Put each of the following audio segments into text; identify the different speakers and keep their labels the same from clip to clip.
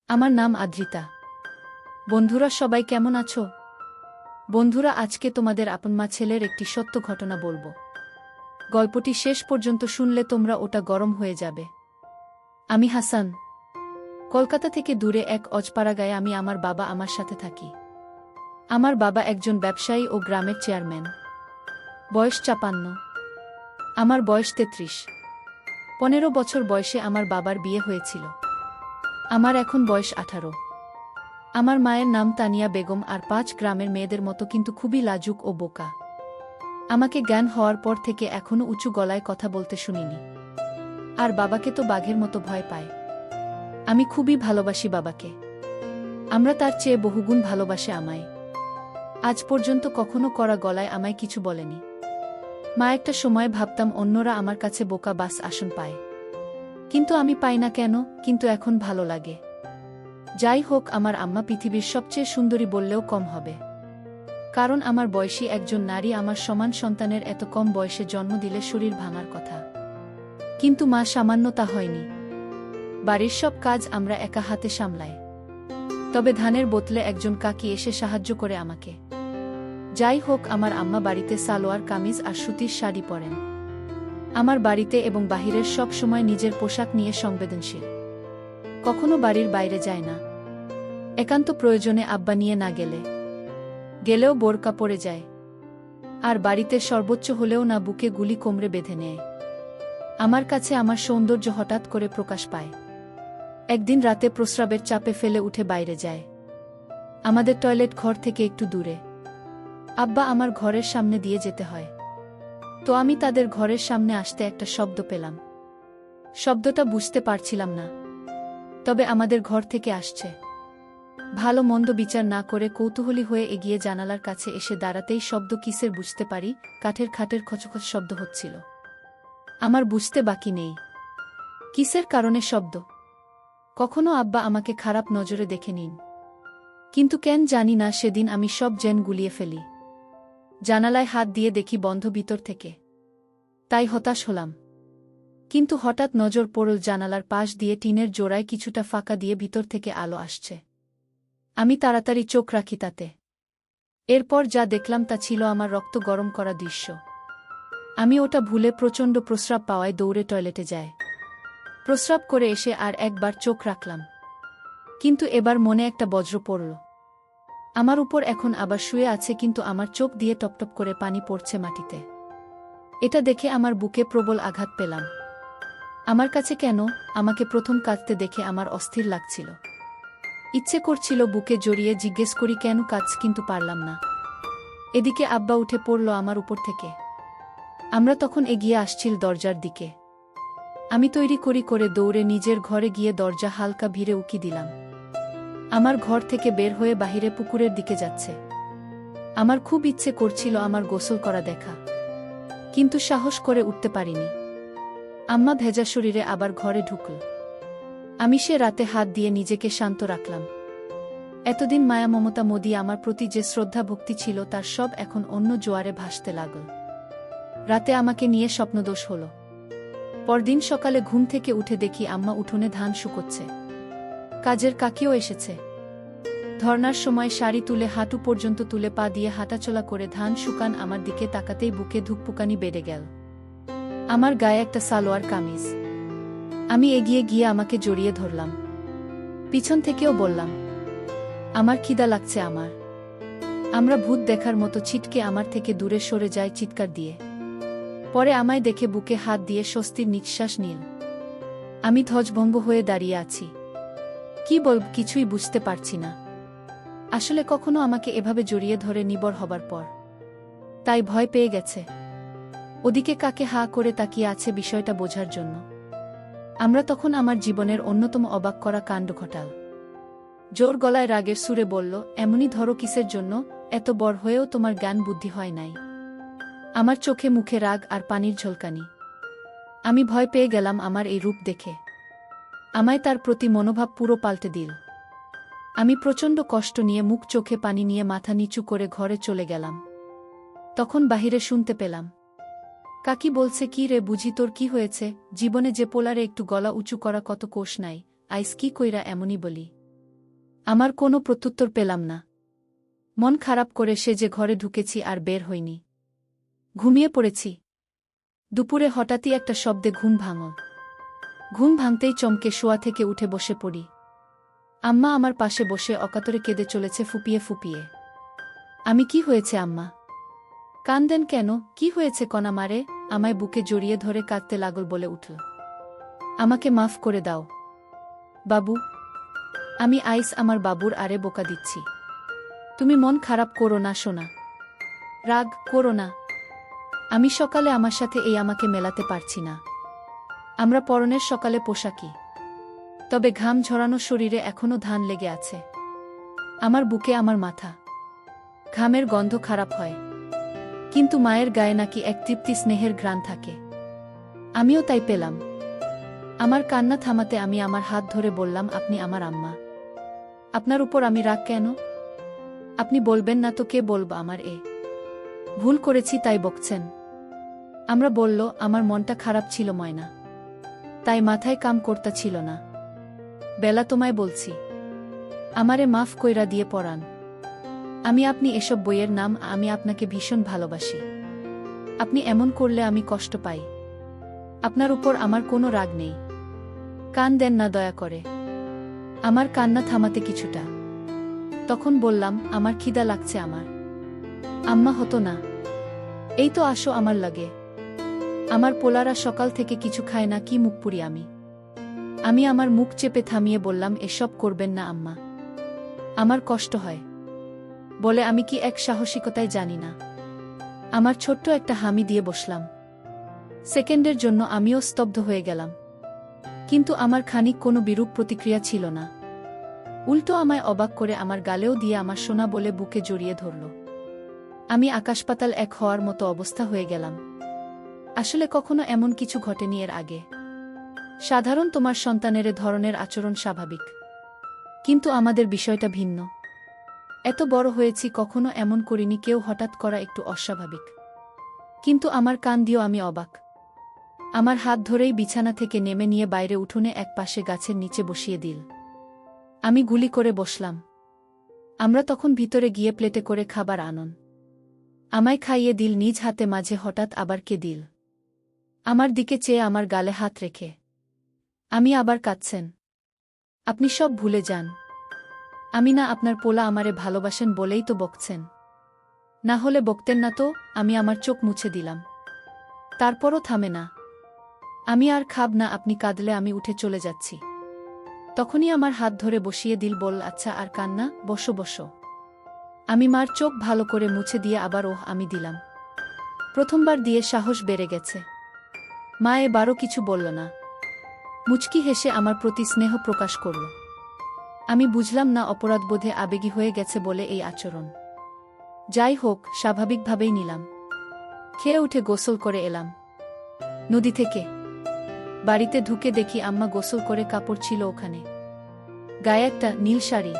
Speaker 1: আমার নাম আদ্রিতা। বন্ধুরা সবাই কেমন আছো? বন্ধুরা, আজকে তোমাদের আপনমা ছেলের একটি সত্য ঘটনা বলবো। গল্পটি শেষ পর্যন্ত শুনলে তোমরা ওটা গরম হয়ে যাবে। আমি হাসান। কলকাতা থেকে দূরে এক অজপাড়া গায়ে আমি আমার বাবা আমার সাথে থাকি। আমার বাবা একজন ব্যবসায়ী ও গ্রামের চেয়ারম্যান। বয়স ৫৫। আমার বয়স ৩৩। ১৫ বছর বয়সে আমার বাবার বিয়ে হয়েছিল। আমার এখন বয়স ১৮। আমার মায়ের নাম তানিয়া বেগম, আর ৫ গ্রামের মেয়েদের মতো কিন্তু খুবই লাজুক ও বোকা। আমাকে জ্ঞান হওয়ার পর থেকে এখনো উঁচু গলায় কথা বলতে শুনিনি। আর বাবাকে তো বাঘের মতো ভয় পায়। আমি খুবই ভালোবাসি বাবাকে। আমরা তার চেয়ে বহুগুণ ভালোবাসে আমায়। আজ পর্যন্ত কখনো কড়া গলায় আমায় কিছু বলেনি। মা একটা সময় ভাবতাম অন্যরা আমার কাছে বোকা বাস আসন পায়, কিন্তু আমি পাই না কেন, কিন্তু এখন ভালো লাগে। যাই হোক, আমার আম্মা পৃথিবীর সবচেয়ে সুন্দরী বললেও কম হবে। কারণ আমার বয়সী একজন নারী আমার সমান সন্তানের এত কম বয়সে জন্ম দিলে শরীর ভাঙার কথা। কিন্তু মা সামান্য তা হয়নি। বাড়ির সব কাজ আমরা একা হাতে সামলাই। তবে ধানের বোতলে একজন কাকি এসে সাহায্য করে আমাকে। যাই হোক, আমার আম্মা বাড়িতে সালোয়ার কামিজ আর সুতির শাড়ি পরেন। আমার বাড়িতে এবং বাহিরের সব সময় নিজের পোশাক নিয়ে সংবেদনশীল। কখনো বাড়ির বাইরে যায় না। একান্ত প্রয়োজনে আব্বা নিয়ে না গেলেও বোরকা পরে যায়। আর বাড়িতে সর্বোচ্চ হলেও না বুকে গুলি কোমরে বেঁধে নেয়। আমার কাছে আমার সৌন্দর্য হঠাৎ করে প্রকাশ পায়। একদিন রাতে প্রস্রাবের চাপে ফেলে উঠে বাইরে যায়। আমাদের টয়লেট ঘর থেকে একটু দূরে। আব্বা আমার ঘরের সামনে দিয়ে যেতে হয়। তো আমি তাদের ঘরের সামনে আসতে একটা শব্দ পেলাম। শব্দটা বুঝতে পারছিলাম না, তবে আমাদের ঘর থেকে আসছে। ভালো মন্দ বিচার না করে কৌতূহলী হয়ে এগিয়ে জানালার কাছে এসে দাঁড়াতেই শব্দ কিসের বুঝতে পারি, কাঠের খাটের খচখচ শব্দ হচ্ছিল। আমার বুঝতে বাকি নেই কিসের কারণে শব্দ। কখনো আব্বা আমাকে খারাপ নজরে দেখে নিন, কিন্তু কেন জানি না সেদিন আমি সব জেন গুলিয়ে ফেলি। জানালায় হাত দিয়ে দেখি বন্ধ ভিতর থেকে। তাই হতাশ হলাম। কিন্তু হঠাৎ নজর পড়ল জানালার পাশ দিয়ে টিনের জোড়ায় কিছুটা ফাঁকা দিয়ে ভিতর থেকে আলো আসছে। আমি তাড়াতাড়ি চোখ রাখি তাতে। এরপর যা দেখলাম তা ছিল আমার রক্ত গরম করা দৃশ্য। আমি ওটা ভুলে প্রচণ্ড প্রস্রাব পাওয়ায় দৌড়ে টয়লেটে যাই। প্রস্রাব করে এসে আর একবার চোখ রাখলাম, কিন্তু এবার মনে একটা বজ্র পড়ল। আমার উপর এখন আবার শুয়ে আছে, কিন্তু আমার চোখ দিয়ে টপটপ করে পানি পড়ছে মাটিতে। এটা দেখে আমার বুকে প্রবল আঘাত পেলাম। আমার কাছে কেন আমাকে প্রথম কাঁদতে দেখে আমার অস্থির লাগছিল। ইচ্ছে করছিল বুকে জড়িয়ে জিজ্ঞেস করি কেন কাজ, কিন্তু পারলাম না। এদিকে আব্বা উঠে পড়ল আমার উপর থেকে। আমরা তখন এগিয়ে আসছিল দরজার দিকে। আমি তৈরি করে দৌড়ে নিজের ঘরে গিয়ে দরজা হালকা ভিড়ে উকি দিলাম। আমার ঘর থেকে বের হয়ে বাহিরে পুকুরের দিকে যাচ্ছে। আমার খুব ইচ্ছে করছিল আমার গোসল করা দেখা, কিন্তু সাহস করে উঠতে পারিনি। আম্মা ভেজা শরীরে আবার ঘরে ঢুকল। আমি সে রাতে হাত দিয়ে নিজেকে শান্ত রাখলাম। এতদিন মায়া মমতা মোদি আমার প্রতি যে শ্রদ্ধা ভক্তি ছিল তার সব এখন অন্য জোয়ারে ভাসতে লাগল। রাতে আমাকে নিয়ে স্বপ্নদোষ হল। পরদিন সকালে ঘুম থেকে উঠে দেখি আম্মা উঠোনে ধান শুকোচ্ছে। কাজের কাকিও এসেছে। ধর্নার সময় শাড়ি তুলে হাঁটু পর্যন্ত তুলে পা দিয়ে হাঁটাচলা করে ধান শুকান আমার দিকে তাকাতেই বুকে ধুকপুকানি বেড়ে গেল। আমার গায়ে একটা সালোয়ার কামিজ। আমি এগিয়ে গিয়ে আমাকে জড়িয়ে ধরলাম। পিছন থেকেও বললাম, আমার খিদা লাগছে। আমরা ভূত দেখার মতো ছিটকে আমার থেকে দূরে সরে যায় চিৎকার দিয়ে। পরে আমায় দেখে বুকে হাত দিয়ে স্বস্তির নিঃশ্বাস নিল। আমি ধ্বজভঙ্গ হয়ে দাঁড়িয়ে আছি। কি বলব কিছুই বুঝতে পারছি না। আসলে কখনো আমাকে এভাবে জড়িয়ে ধরে নিবর হবার পর তাই ভয় পেয়ে গেছে। ওদিকে কাকে হা করে তাকিয়ে আছে বিষয়টা বোঝার জন্য। আমরা তখন আমার জীবনের অন্যতম অবাক করা কাণ্ড ঘটাল। জোর গলায় রাগের সুরে বলল, এমনই ধরো কিসের জন্য? এত বড় হয়েও তোমার জ্ঞান বুদ্ধি হয় নাই? আমার চোখে মুখে রাগ আর পানির ঝলকানি। আমি ভয় পেয়ে গেলাম আমার এই রূপ দেখে। আমায় তার প্রতি মনোভাব পুরো পাল্টে দিল। আমি প্রচণ্ড কষ্ট নিয়ে মুখ চোখে পানি নিয়ে মাথা নিচু করে ঘরে চলে গেলাম। তখন বাহিরে শুনতে পেলাম, কাকি বলছে, কি রে বুঝি তোর কি হয়েছে? জীবনে যে পোলারে একটু গলা উঁচু করা কত কোষ নাই, আইস কি কইরা এমনই বলি। আমার কোনো প্রত্যুত্তর পেলাম না। মন খারাপ করে সে যে ঘরে ঢুকেছি আর বের হইনি। ঘুমিয়ে পড়েছি। দুপুরে হঠাৎই একটা শব্দে ঘুম ভাঙল। ঘুম ভাঙতেই চমকে শোয়া থেকে উঠে বসে পড়ি। আম্মা আমার পাশে বসে অকাতরে কেঁদে চলেছে ফুপিয়ে ফুপিয়ে। আমি কি হয়েছে আম্মা? কান্দেন কেন? কি হয়েছে কণা মারে? আমায় বুকে জড়িয়ে ধরে কাঁদতে লাগল বলে উঠল। আমাকে মাফ করে দাও বাবু। আমি আইস আমার বাবুর আরে বোকা দিচ্ছি। তুমি মন খারাপ করো না সোনা। রাগ করো না। আমি সকালে আমার সাথে এই আমাকে মেলাতে পারছি না। আমরা পরনের সকালে পোশাকি, তবে ঘাম ঝরানো শরীরে এখনো ধান লেগে আছে। আমার বুকে আমার মাথা। ঘামের গন্ধ খারাপ হয়, কিন্তু মায়ের গায়ে নাকি এক তৃপ্তি স্নেহের ঘ্রাণ থাকে। আমিও তাই পেলাম। আমার কান্না থামাতে আমি আমার হাত ধরে বললাম, আপনি আমার আম্মা। আপনার উপর আমি রাগ কেন? আপনি বলবেন না তো কে বলব? আমার ভুল করেছি তাই বকছেন? আমরা বলল, আমার মনটা খারাপ ছিল ময়না, তাই মাথায় কাম করতা ছিল না। বেলা তোমায় বলছি, আমারে মাফ কইরা দিয়ে পড়ান। আমি আপনি এসব বইয়ের নাম, আমি আপনাকে ভীষণ ভালোবাসি। আপনি এমন করলে আমি কষ্ট পাই। আপনার উপর আমার কোনো রাগ নেই। কান দেন না দয়া করে। আমার কান্না থামাতে কিছুটা। তখন বললাম, আমার খিদা লাগছে আমার। আম্মা হতো না। এই তো আসো আমার লাগে। আমার পোলারা সকাল থেকে কিছু খায় না, কি মুখ পুরি আমি। আমি আমার মুখ চেপে থামিয়ে বললাম, এসব করবেন না আম্মা, আমার কষ্ট হয়। বলে আমি কি এক সাহসিকতায় জানি না। আমার ছোট্ট একটা হামি দিয়ে বসলাম। সেকেন্ডের জন্য আমিও স্তব্ধ হয়ে গেলাম, কিন্তু আমার খানিক কোনো বিরূপ প্রতিক্রিয়া ছিল না। উল্টো আমায় অবাক করে আমার গালেও দিয়ে আমার সোনা বলে বুকে জড়িয়ে ধরল। আমি আকাশপাতাল এক হওয়ার মতো অবস্থা হয়ে গেলাম। আসলে কখনো এমন কিছু ঘটেনি এর আগে। সাধারণ তোমার সন্তানের ধরনের আচরণ স্বাভাবিক, কিন্তু আমাদের বিষয়টা ভিন্ন। এত বড় হয়েছি, কখনো এমন করিনি কেউ হঠাৎ করা একটু অস্বাভাবিক। কিন্তু আমার কান দিয়েও আমি অবাক। আমার হাত ধরেই বিছানা থেকে নেমে নিয়ে বাইরে উঠোনে এক পাশে গাছের নিচে বসিয়ে দিল। আমি গুলি করে বসলাম। আমরা তখন ভিতরে গিয়ে প্লেটে করে খাবার আনন। আমায় খাইয়ে দিল নিজ হাতে, মাঝে হঠাৎ আবার কে দিল। আমার দিকে চেয়ে আমার গালে হাত রেখে আমি আবার কাঁদছেন। আপনি সব ভুলে যান। আমি না আপনার পোলা, আমারে ভালোবাসেন বলেই তো বকছেন। না হলে বকতেন না তো। আমি আমার চোখ মুছে দিলাম। তারপরও থামে না। আমি আর খাব না, আপনি কাঁদলে আমি উঠে চলে যাচ্ছি। তখনই আমার হাত ধরে বসিয়ে দিল, বল আচ্ছা আর কান্না, বসো বসো। আমি মার চোখ ভালো করে মুছে দিয়ে আবার আমি দিলাম। প্রথমবার দিয়ে সাহস বেড়ে গেছে। মা এবারও কিছু বলল না। মুচকি হেসে আমার প্রতি স্নেহ প্রকাশ করল। আমি বুঝলাম না অপরাধবোধে আবেগী হয়ে গেছে বলে এই আচরণ। যাই হোক, স্বাভাবিকভাবেই নিলাম। খেয়ে উঠে গোসল করে এলাম নদী থেকে। বাড়িতে ঢুকে দেখি আম্মা গোসল করে কাপড় ছিল ওখানে। গায়ে একটা নীল শাড়ি,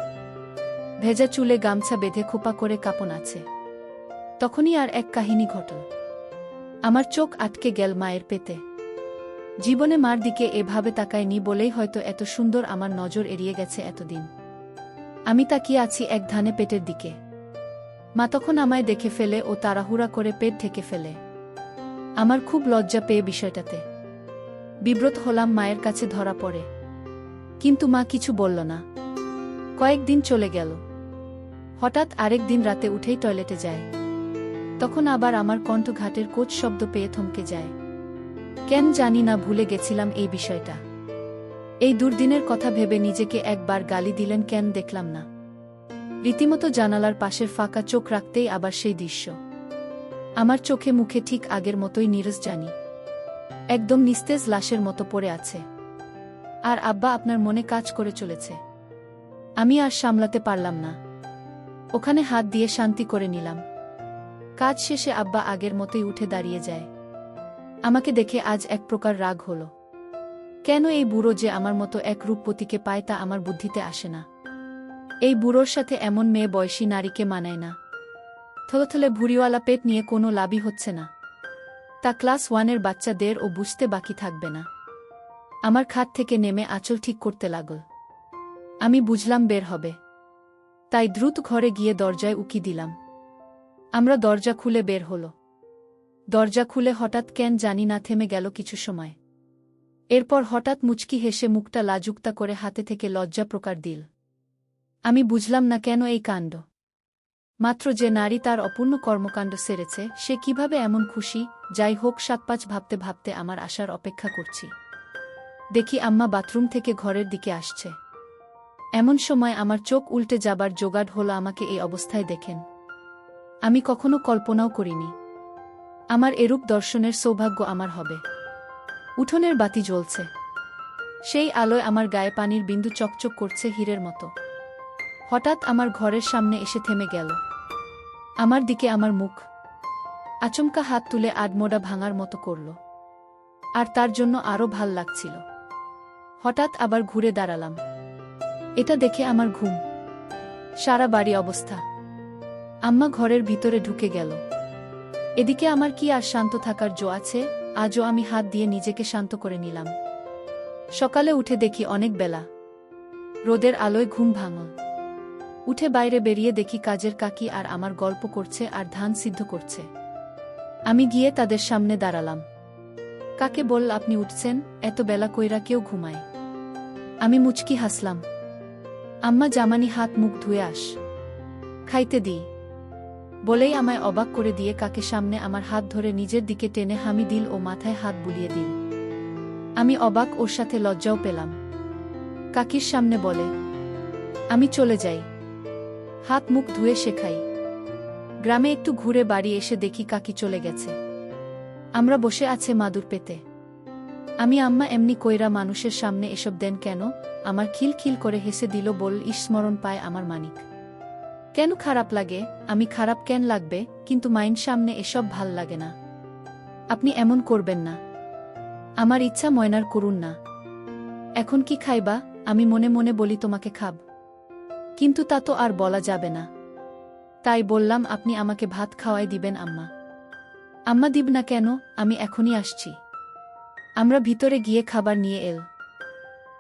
Speaker 1: ভেজা চুলে গামছা বেঁধে খোপা করে কাপন আছে। তখনই আর এক কাহিনী ঘটল। আমার চোখ আটকে গেল মায়ের পেতে। জীবনে মার দিকে এভাবে তাকায়নি বলেই হয়তো এত সুন্দর আমার নজর এড়িয়ে গেছে এতদিন। আমি তাকিয়ে আছি এক ধানে পেটের দিকে। মা তখন আমায় দেখে ফেলে ও তাড়াহুড়া করে পেট ঢেকে ফেলে। আমার খুব লজ্জা পেয়ে বিষয়টাতে বিব্রত হলাম, মায়ের কাছে ধরা পড়ে। কিন্তু মা কিছু বলল না। কয়েকদিন চলে গেল। হঠাৎ আরেক দিন রাতে উঠেই টয়লেটে যায়। তখন আবার আমার কণ্ঠ ঘাটের কোচ শব্দ পেয়ে থমকে যায়। কেন জানি না ভুলে গেছিলাম এই বিষয়টা। এই দুর্দিনের কথা ভেবে নিজেকে একবার গালি দিলেন কেন দেখলাম না। রীতিমতো জানালার পাশের ফাঁকা চোখ রাখতেই আবার সেই দৃশ্য। আমার চোখে মুখে ঠিক আগের মতোই নীরজ জানি, একদম নিস্তেজ লাশের মতো পড়ে আছে। আর আব্বা আপনার মনে কাজ করে চলেছে। আমি আর সামলাতে পারলাম না। ওখানে হাত দিয়ে শান্তি করে নিলাম। কাজ শেষে আব্বা আগের মতোই উঠে দাঁড়িয়ে যায়। আমাকে দেখে আজ এক প্রকার রাগ হলো। কেন এই বুড়ো যে আমার মতো এক রূপবতীকে পায় তা আমার বুদ্ধিতে আসে না। এই বুড়োর সাথে এমন মেয়ে বয়সী নারীকে মানায় না। থলথলে ভুড়িওয়ালা পেট নিয়ে কোনো লাভই হচ্ছে না। তা ক্লাস 1-এর বাচ্চাদের ও বুঝতে বাকি থাকবে না। আমার খাট থেকে নেমে আঁচল ঠিক করতে লাগল। আমি বুঝলাম বের হবে। তাই দ্রুত ঘরে গিয়ে দরজায় উকি দিলাম। আমরা দরজা খুলে বের হল। দরজা খুলে হঠাৎ কেন জানি না থেমে গেল কিছু সময়। এরপর হঠাৎ মুচকি হেসে মুখটা লাজুকতা করে হাতে থেকে লজ্জা প্রকার দিল। আমি বুঝলাম না কেন এই কাণ্ড। মাত্র যে নারী তার অপূর্ণ কর্মকাণ্ড সেরেছে সে কিভাবে এমন খুশি। যাই হোক, ৭-৫ ভাবতে ভাবতে আমার আসার অপেক্ষা করছি। দেখি আম্মা বাথরুম থেকে ঘরের দিকে আসছে। এমন সময় আমার চোখ উল্টে যাবার জোগাড় হলো আমাকে এই অবস্থায় দেখেন। আমি কখনো কল্পনাও করিনি আমার এরূপ দর্শনের সৌভাগ্য আমার হবে। উঠোনের বাতি জ্বলছে, সেই আলোয় আমার গায়ে পানির বিন্দু চকচক করছে হীরের মতো। হঠাৎ আমার ঘরের সামনে এসে থেমে গেল। আমার দিকে আমার মুখ আচমকা হাত তুলে আডমোড়া ভাঙার মতো করল, আর তার জন্য আরও ভাল লাগছিল। হঠাৎ আবার ঘুরে দাঁড়ালাম। এটা দেখে আমার ঘুম সারা বাড়ি অবস্থা। আম্মা ঘরের ভিতরে ঢুকে গেল। এদিকে আমার কি আর শান্ত থাকার জো আছে? আজও আমি হাত দিয়ে নিজেকে শান্ত করে নিলাম। সকালে উঠে দেখি অনেক বেলা, রোদের আলোয় ঘুম ভাঙল। উঠে বাইরে বেরিয়ে দেখি কাজের কাকি আর আমার গল্প করছে আর ধান সিদ্ধ করছে। আমি গিয়ে তাদের সামনে দাঁড়ালাম। কাকে বল, আপনি উঠছেন? এত বেলা কইরা কেউ ঘুমায়? আমি মুচকি হাসলাম। আম্মা জামানি হাত মুখ ধুয়ে আস, খাইতে দিই বলেই আমায় অবাক করে দিয়ে কাকে সামনে আমার হাত ধরে নিজের দিকে টেনে হামি দিল ও মাথায় হাত বুলিয়ে দিল। আমি অবাক, ওর সাথে লজ্জাও পেলাম। কাকির সামনে বলে, আমি চলে যাই, হাত মুখ ধুয়ে শেখাই। গ্রামে একটু ঘুরে বাড়ি এসে দেখি কাকি চলে গেছে। আমরা বসে আছে মাদুর পেতে। আমি আম্মা এমনি কইরা মানুষের সামনে এসব দেন কেন? আমার খিলখিল করে হেসে দিল, বল, স্মরণ পায় আমার মানিক। কেন খারাপ লাগে? আমি খারাপ কেন লাগবে? কিন্তু মাইন সামনে এসব ভাল লাগে না। আপনি এমন করবেন না। আমার ইচ্ছা ময়নার করুন না। এখন কি খাইবা? আমি মনে মনে বলি তোমাকে খাব, কিন্তু তা তো আর বলা যাবে না। তাই বললাম, আপনি আমাকে ভাত খাওয়াই দিবেন আম্মা। আম্মা দিব না কেন? আমি এখনই আসছি। আমরা ভিতরে গিয়ে খাবার নিয়ে এল।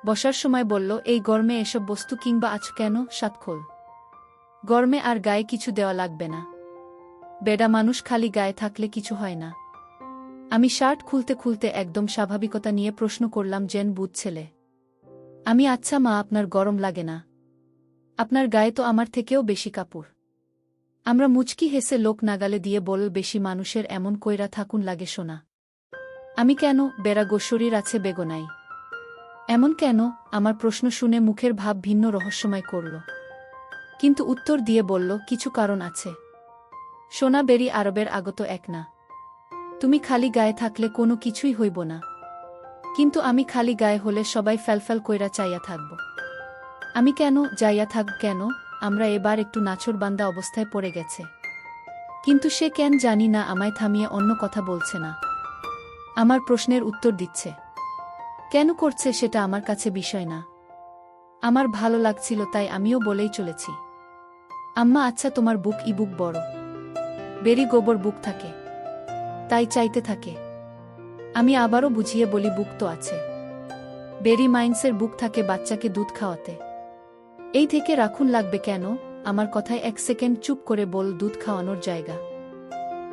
Speaker 1: বসার সময় বলল, এই গরমে এসব বস্তু কিংবা আছ কেন? সাতখোল গরমে আর গায়ে কিছু দেওয়া লাগবে না। বেডা মানুষ খালি গায়ে থাকলে কিছু হয় না। আমি শার্ট খুলতে খুলতে একদম স্বাভাবিকতা নিয়ে প্রশ্ন করলাম, জেন বুধ ছেলে। আমি, আচ্ছা মা, আপনার গরম লাগে না? আপনার গায়ে তো আমার থেকেও বেশি কাপড়। আমরা মুচকি হেসে লোক নাগালে দিয়ে বল, বেশি মানুষের এমন কইরা থাকুন লাগে শোনা। আমি, কেন? বেড়া গোশরীর আছে বেগনাই। এমন কেন? আমার প্রশ্ন শুনে মুখের ভাব ভিন্ন রহস্যময় করল, কিন্তু উত্তর দিয়ে বলল, কিছু কারণ আছে। সোনা বেরি আরবের আগত এক না। তুমি খালি গায়ে থাকলে কোনো কিছুই হইব না, কিন্তু আমি খালি গায়ে হলে সবাই ফ্যালফ্যাল কইরা চাইয়া থাকব। আমি, কেন যাইয়া থাকব কেন? আমরা এবার একটু নাছোড়বান্দা অবস্থায় পড়ে গেছে, কিন্তু সে কেন জানি না আমায় থামিয়ে অন্য কথা বলছে না। আমার প্রশ্নের উত্তর দিচ্ছে। কেন করছে সেটা আমার কাছে বিষয় না। আমার ভালো লাগছিল তাই আমিও বলেই চলেছি। আম্মা, আচ্ছা তোমার বুক ই বুক বড়? বেরি গোবর বুক থাকে, তাই চাইতে থাকে। আমি আবারও বুঝিয়ে বলি, বুক তো আছে। বেরি মাইন্সের বুক থাকে বাচ্চাকে দুধ খাওয়াতে। এই থেকে রাখুন লাগবে কেন? আমার কথায় 1 সেকেন্ড চুপ করে বল, দুধ খাওয়ানোর জায়গা।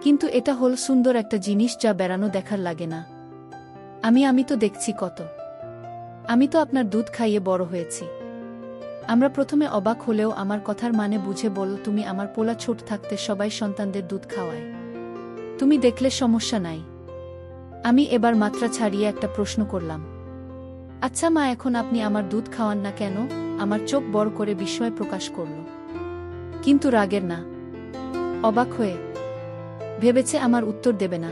Speaker 1: কিন্তু এটা হল সুন্দর একটা জিনিস যা বেড়ানো দেখার লাগে না। আমি তো দেখছি কত। আমি তো আপনার দুধ খাইয়ে বড় হয়েছি। আমরা প্রথমে অবাক হলেও আমার কথার মানে বুঝে বলল, তুমি আমার পোলা ছোট থাকতে সবাই সন্তানদের দুধ খাওয়ায়, তুমি দেখলে সমস্যা নাই। আমি এবার মাত্রা ছাড়িয়ে একটা প্রশ্ন করলাম, আচ্ছা মা, এখন আপনি আমার দুধ খাওয়ান না কেন? আমার চোখ বড় করে বিস্ময় প্রকাশ করল, কিন্তু রাগের না, অবাক হয়ে। ভেবেছে আমার উত্তর দেবে না,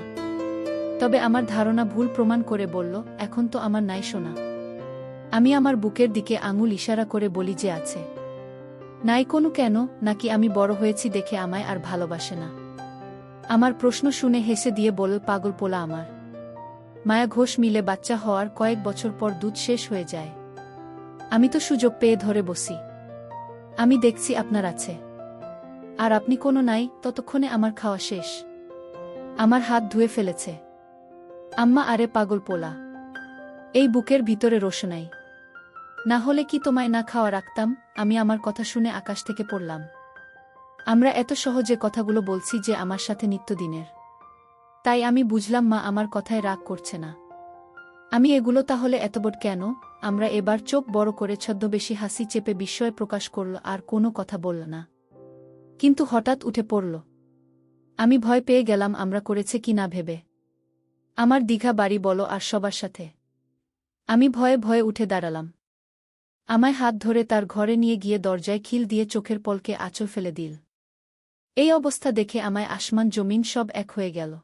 Speaker 1: তবে আমার ধারণা ভুল প্রমাণ করে বলল, এখন তো আমার নাই শোনা। আমি আমার বুকের দিকে আঙুল ইশারা করে বলি যে আছে। নাই কোনো কেন? নাকি আমি বড় হয়েছি দেখে আমায় আর ভালোবাসে না? আমার প্রশ্ন শুনে হেসে দিয়ে বলল, পাগল পোলা আমার। মায়া ঘোষ মিলে বাচ্চা হওয়ার কয়েক বছর পর দুধ শেষ হয়ে যায়। আমি তো সুযোগ পেয়ে ধরে বসি। আমি দেখছি আপনার আছে, আর আপনি কোনো নাই, ততক্ষণে আমার খাওয়া শেষ। আমার হাত ধুয়ে ফেলেছে। আম্মা, আরে পাগল পোলা, এই বুকের ভিতরে রোশনাই, না হলে কি তোমায় না খাওয়া রাখতাম? আমি আমার কথা শুনে আকাশ থেকে পড়লাম। আমরা এত সহজে কথাগুলো বলছি যে আমার সাথে নিত্যদিনের। তাই আমি বুঝলাম মা আমার কথায় রাগ করছে না। আমি এগুলো তাহলে এতবড় কেন? আমরা এবার চোখ বড় করে ছদ্মবেশী হাসি চেপে বিস্ময় প্রকাশ করল আর কোনো কথা বলল না। কিন্তু হঠাৎ উঠে পড়ল। আমি ভয় পেয়ে গেলাম আমরা করেছে কি না ভেবে। আমার দীঘা বাড়ি বলো আর সবার সাথে। আমি ভয়ে ভয়ে উঠে দাঁড়ালাম। আমায় হাত ধরে তার ঘরে নিয়ে গিয়ে দরজায় খিল দিয়ে চোখের পলকে আঁচল ফেলে দিল। এই অবস্থা দেখে আমায় আসমান জমিন সব এক হয়ে গেল।